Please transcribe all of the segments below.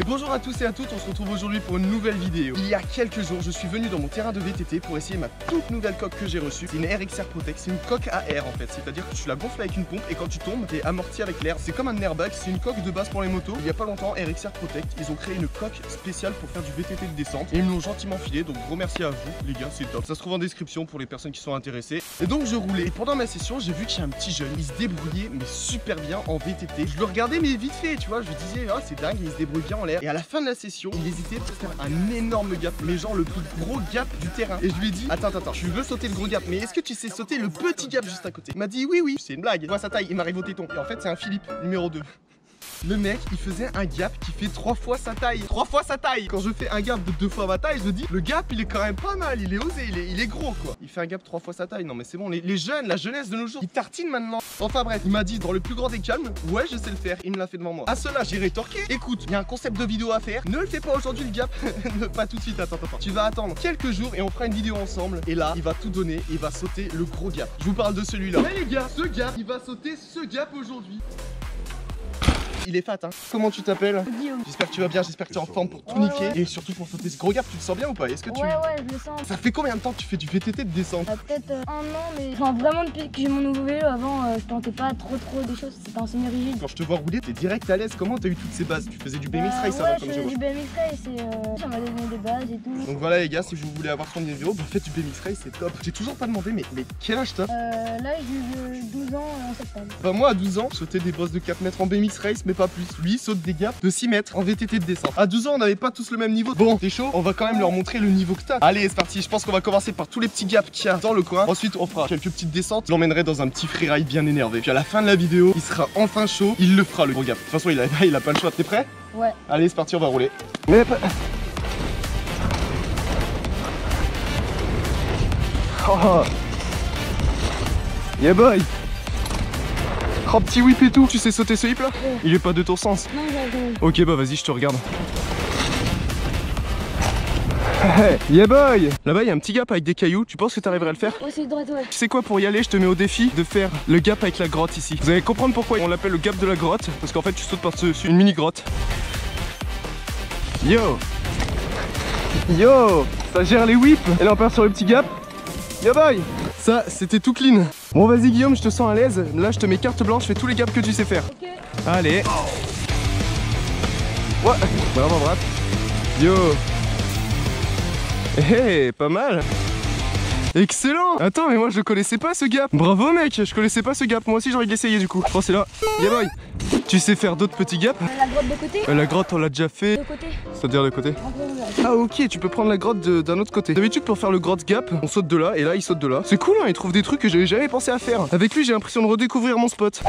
Et bonjour à tous et à toutes, on se retrouve aujourd'hui pour une nouvelle vidéo. Il y a quelques jours, je suis venu dans mon terrain de VTT pour essayer ma toute nouvelle coque que j'ai reçue. C'est une RXR Protect, c'est une coque à air en fait. C'est-à-dire que tu la gonfles avec une pompe et quand tu tombes, t'es amorti avec l'air. C'est comme un airbag, c'est une coque de base pour les motos. Il y a pas longtemps, RXR Protect, ils ont créé une coque spéciale pour faire du VTT de descente. Et ils me l'ont gentiment filé, donc gros merci à vous les gars, c'est top. Ça se trouve en description pour les personnes qui sont intéressées. Et donc je roulais. Et pendant ma session, j'ai vu qu'il y a un petit jeune, il se débrouillait mais super bien en VTT. Je le regardais mais vite fait, tu vois, je disais, ah c'est dingue, il se débrouille bien en l'air. Et à la fin de la session, il hésitait pour faire un énorme gap, mais genre le plus gros gap du terrain. Et je lui ai dit, attends, tu veux sauter le gros gap, mais est-ce que tu sais sauter le petit gap juste à côté? Il m'a dit oui, c'est une blague. Tu vois sa taille, il m'arrive au téton. Et en fait, c'est un Philippe, numéro 2. Le mec, il faisait un gap qui fait 3 fois sa taille. 3 fois sa taille. Quand je fais un gap de 2 fois ma taille, je me dis, le gap, il est quand même pas mal. Il est osé, il est gros, quoi. Il fait un gap 3 fois sa taille. Non, mais c'est bon, les jeunes, la jeunesse de nos jours, ils tartinent maintenant. Enfin bref, il m'a dit, dans le plus grand des calmes, ouais, je sais le faire. Il me l'a fait devant moi. À cela, j'ai rétorqué. Écoute, il y a un concept de vidéo à faire. Ne le fais pas aujourd'hui, le gap. Pas tout de suite, attends. Tu vas attendre quelques jours et on fera une vidéo ensemble. Et là, il va tout donner. Il va sauter le gros gap. Je vous parle de celui-là. Mais les gars, ce gap, il va sauter ce gap aujourd'hui. Il est fat, hein. Comment tu t'appelles? Guillaume. J'espère que tu vas bien, j'espère que tu es en forme pour tout niquer. Ouais. Et surtout pour sauter ce gros gap, tu te sens bien ou pas? Est-ce que tu... Ouais, je le sens. Ça fait combien de temps que tu fais du VTT de descente? Peut-être un an, mais genre vraiment depuis que j'ai mon nouveau vélo, avant je tentais pas trop des choses, c'était en semi-rigide. Quand je te vois rouler, t'es direct à l'aise. Comment t'as eu toutes ces bases? Tu faisais du BMX Race avant, comme je vois. Ouais, je faisais du BMX Race et ça m'a donné des bases et tout. Donc voilà les gars, si vous voulez avoir son niveau, bah faites du BMX Race, c'est top. J'ai toujours pas demandé, mais quel âge t'as? Là j'ai eu 12 ans en septembre. Bah moi à 12 ans, je sautais des bosses de 4 mètres en BMX Race, mais pas plus. Lui, saute des gaps de 6 mètres en VTT de descente. À 12 ans, on n'avait pas tous le même niveau. Bon, t'es chaud? On va quand même leur montrer le niveau que t'as. Allez, c'est parti. Je pense qu'on va commencer par tous les petits gaps qu'il y a dans le coin. Ensuite, on fera quelques petites descentes. Je l'emmènerai dans un petit freeride bien énervé. Puis à la fin de la vidéo, il sera enfin chaud. Il le fera le gros gap. De toute façon, il a pas le choix. T'es prêt? Ouais. Allez, c'est parti, on va rouler. Oh. Yeah boy. Oh petit whip et tout. Tu sais sauter ce whip là? Ouais. Il est pas de ton sens? Non, j'arrive. Ok bah vas-y, je te regarde. Hey, yeah boy. Là-bas il y a un petit gap avec des cailloux. Tu penses que t'arriverais à le faire? Ouais, c'est droite, ouais. Tu sais quoi, pour y aller, je te mets au défi de faire le gap avec la grotte ici. Vous allez comprendre pourquoi on l'appelle le gap de la grotte. Parce qu'en fait tu sautes par-dessus une mini grotte. Yo. Ça gère les whips. Et là on part sur le petit gap. Yeah boy. Ça, c'était tout clean. Bon, vas-y, Guillaume, je te sens à l'aise. Là, je te mets carte blanche, fais tous les gaps que tu sais faire. Ok. Allez. Ouais. Bravo. Yo. Hey, pas mal. Excellent. Attends, mais moi, je connaissais pas ce gap. Bravo, mec. Je connaissais pas ce gap. Moi aussi, j'ai envie de l'essayer, du coup. Je pense que c'est là. Yeah, boy. Tu sais faire d'autres petits gaps? La grotte de côté? La grotte, on l'a déjà fait. De côté. C'est-à-dire de côté? Ah ok, tu peux prendre la grotte d'un autre côté. D'habitude pour faire le grotte gap, on saute de là et là il saute de là. C'est cool hein, il trouve des trucs que j'avais jamais pensé à faire. Avec lui j'ai l'impression de redécouvrir mon spot.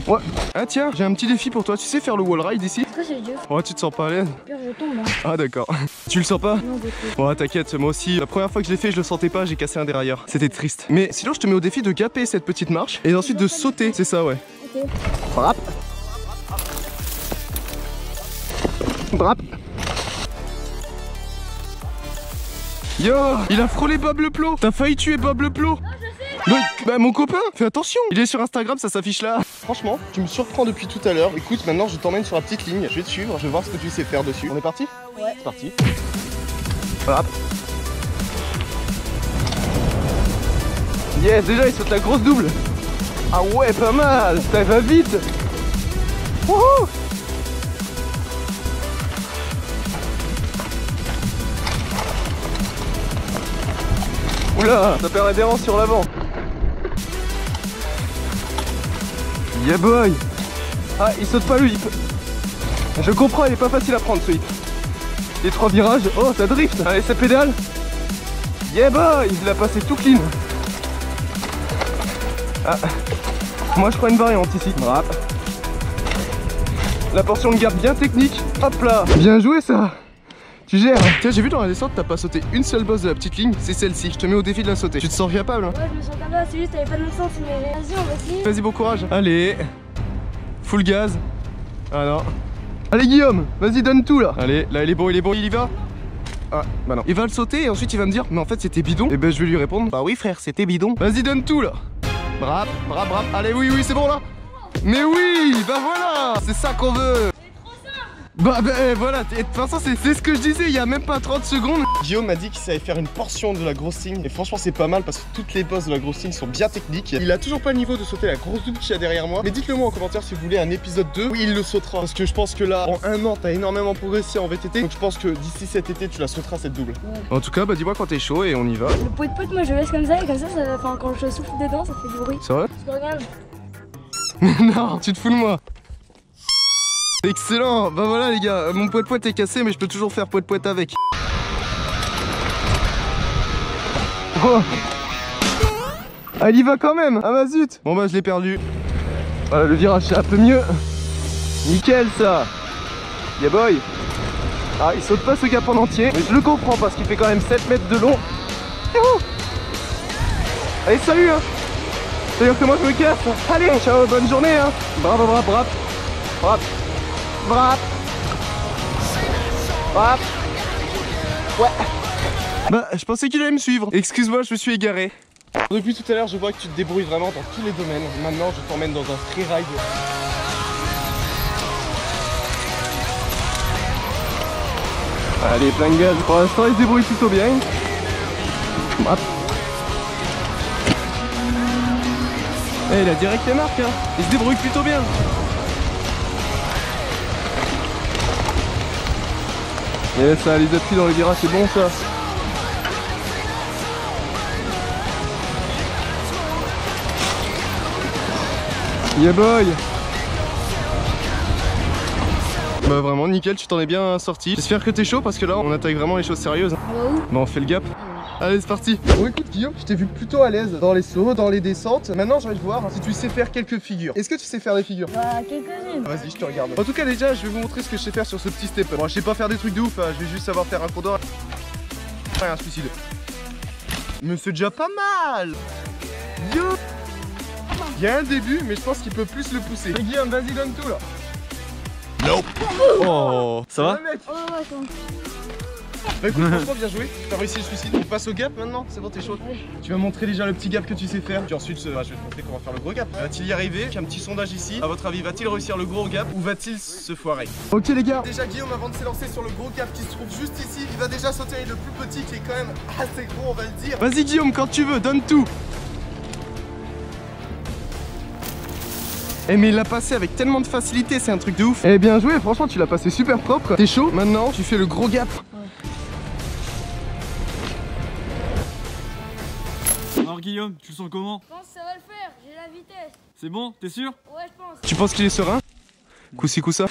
Ouais. Ah tiens, j'ai un petit défi pour toi. Tu sais faire le wall ride ici? Est-ce que c'est dur? Ouais, tu te sens pas à l'aise? Pire, je tombe là. Ah d'accord. Tu le sens pas? Non, du tout. Ouais, t'inquiète, moi aussi. La première fois que je l'ai fait, je le sentais pas, j'ai cassé un dérailleur. C'était triste. Mais sinon, je te mets au défi de gaper cette petite marche et ensuite de sauter. C'est ça, ouais. Ok. Brap. Brap. Yo, il a frôlé Bob le Plot. T'as failli tuer Bob le Plot. Non, je sais. Bah mon copain, fais attention. Il est sur Instagram, ça s'affiche là. Franchement, tu me surprends depuis tout à l'heure. Écoute, maintenant je t'emmène sur la petite ligne. Je vais te suivre, je vais voir ce que tu sais faire dessus. On est parti? Ouais. C'est parti. Hop. Yes, déjà il saute la grosse double. Ah ouais, pas mal. Ça va vite. Wouhou. Oula, ça perd l'adhérence sur l'avant. Yeah boy. Ah, il saute pas le hip. Je comprends, il est pas facile à prendre ce hip. Les 3 virages, oh ça drift. Allez, ça pédale. Yeah boy, il l'a passé tout clean. Ah, moi je prends une variante ici. Brap. La portion de garde bien technique. Hop là. Bien joué ça. Tu gères. Tiens, j'ai vu dans la descente, t'as pas sauté une seule bosse de la petite ligne, c'est celle-ci. Je te mets au défi de la sauter. Tu te sens capable? Ouais, je me sens comme ça, c'est juste, t'avais pas de sens, mais vas-y, on va essayer. Vas-y, bon courage. Allez. Full gaz. Ah non. Allez, Guillaume, vas-y, donne tout là. Allez, là, il est bon, il y va. Ah, bah non. Il va le sauter et ensuite il va me dire, mais en fait c'était bidon. Et ben je vais lui répondre, bah oui frère, c'était bidon. Vas-y, donne tout là. Brap. Allez, oui, c'est bon là. Mais oui, bah voilà, c'est ça qu'on veut. Bah voilà, de toute façon c'est ce que je disais il y a même pas 30 secondes. Guillaume m'a dit qu'il savait faire une portion de la grosse ligne. Et franchement c'est pas mal parce que toutes les bosses de la grosse ligne sont bien techniques. Il a toujours pas le niveau de sauter la grosse double qu'il y a derrière moi. Mais dites-le moi en commentaire si vous voulez un épisode 2 où il le sautera. Parce que je pense que là en un an t'as énormément progressé en VTT. Donc je pense que d'ici cet été tu la sauteras cette double. En tout cas bah dis-moi quand t'es chaud et on y va. Le pot de pote moi je le laisse comme ça et comme ça, enfin, quand je souffle dedans ça fait du bruit. C'est vrai? Parce que regarde. Non, tu te fous de moi. Excellent, bah voilà les gars, mon poète est cassé mais je peux toujours faire poète avec. Oh. Ah, il y va quand même. Ah bah zut. Bon bah je l'ai perdu. Voilà, le virage c'est un peu mieux. Nickel ça. Yeah boy. Ah il saute pas ce gap en entier, mais je le comprends parce qu'il fait quand même 7 mètres de long. Allez salut hein. C'est-à-dire que moi je me casse. Allez, ciao, bonne journée hein. Bravo, bravo, bravo. Bravo. Bravo. Bravo. Ouais. Bah je pensais qu'il allait me suivre. Excuse-moi, je me suis égaré. Depuis tout à l'heure je vois que tu te débrouilles vraiment dans tous les domaines. Maintenant je t'emmène dans un freeride. Allez, plein de gaz. Pour l'instant il se débrouille plutôt bien. Hop. Eh, il a direct les marques hein. Il se débrouille plutôt bien. Et ça, les appuis dans les virages, c'est bon ça. Yeah boy. Bah vraiment nickel, tu t'en es bien sorti. J'espère que t'es chaud parce que là on attaque vraiment les choses sérieuses. Bon on fait le gap. Allez c'est parti. Bon écoute Guillaume, je t'ai vu plutôt à l'aise dans les sauts, dans les descentes. Maintenant j'ai envie de voir si tu sais faire quelques figures. Est-ce que tu sais faire des figures? Bah quelques-unes. Vas-y je te regarde. En tout cas déjà je vais vous montrer ce que je sais faire sur ce petit step. Bon je sais pas faire des trucs de ouf, hein. Je vais juste savoir faire un condor. Ouais, un suicide. Mais c'est déjà pas mal. Yo. Il y a un début mais je pense qu'il peut plus le pousser. Et Guillaume vas-y donne tout là. Nope. Oh, ça va mec? Oh ouais, c'est bon. Bah écoute, franchement bien joué, t'as réussi le suicide. On passe au gap maintenant, c'est bon t'es chaud? Oui. Tu vas montrer déjà le petit gap que tu sais faire. Puis ensuite je vais te montrer comment faire le gros gap. Va-t-il y arriver? J'ai un petit sondage ici. À votre avis, va-t-il réussir le gros gap ou va-t-il se foirer? Ok les gars. Déjà Guillaume avant de s'élancer sur le gros gap qui se trouve juste ici, il va déjà sauter le plus petit qui est quand même assez gros on va le dire. Vas-y Guillaume quand tu veux, donne tout. Eh mais il l'a passé avec tellement de facilité, c'est un truc de ouf. Eh bien joué, franchement tu l'as passé super propre. T'es chaud? Maintenant tu fais le gros gap. Alors Guillaume, tu le sens comment? Je pense que ça va le faire, j'ai la vitesse. C'est bon, t'es sûr? Ouais je pense. Tu penses qu'il est serein? Coup-ci, coup-ça.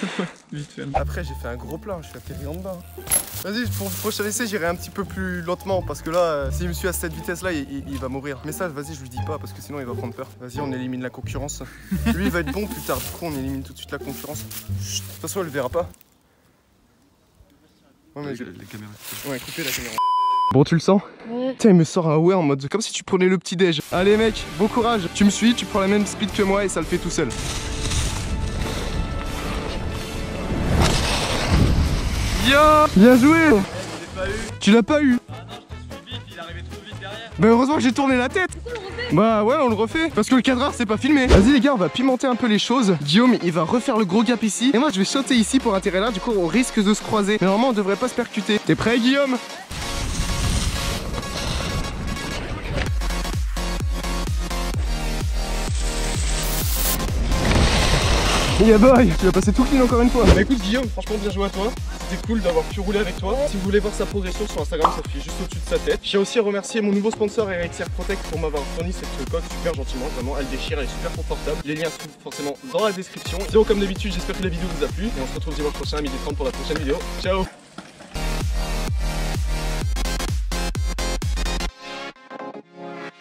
Vite fait. Après j'ai fait un gros plein, je suis atterri en bas. Vas-y, pour le prochain essai j'irai un petit peu plus lentement parce que là, s'il me suit à cette vitesse là, il va mourir. Mais ça, vas-y, je lui dis pas parce que sinon il va prendre peur. Vas-y, on élimine la concurrence. Lui il va être bon plus tard, du coup on élimine tout de suite la concurrence. Chut, de toute façon elle le verra pas. Ouais, mais La caméra. ouais, coupez la caméra. Bon, tu le sens? Ouais. Tiens, il me sort un ouais en mode comme si tu prenais le petit déj. Allez mec, bon courage. Tu me suis, tu prends la même speed que moi et ça le fait tout seul. Yo! Bien joué! Tu l'as pas eu? Ah non, je t'ai suivi, puis il arrivait trop vite derrière. Bah heureusement que j'ai tourné la tête. Bah ouais on le refait parce que le cadreur c'est pas filmé. Vas-y les gars on va pimenter un peu les choses. Guillaume il va refaire le gros gap ici. Et moi je vais sauter ici pour atterrir là. Du coup on risque de se croiser. Mais normalement on devrait pas se percuter. T'es prêt Guillaume? Yeah boy, tu vas passer tout clean encore une fois. Bah écoute Guillaume, franchement bien joué à toi. C'était cool d'avoir pu rouler avec toi. Si vous voulez voir sa progression sur Instagram, ça fait juste au-dessus de sa tête. Je tiens aussi à remercier mon nouveau sponsor Erixer Protect pour m'avoir fourni cette coque super gentiment. Vraiment, elle déchire, elle est super confortable. Les liens se trouvent forcément dans la description. Sinon comme d'habitude, j'espère que la vidéo vous a plu. Et on se retrouve dimanche prochain à 12h30 pour la prochaine vidéo. Ciao.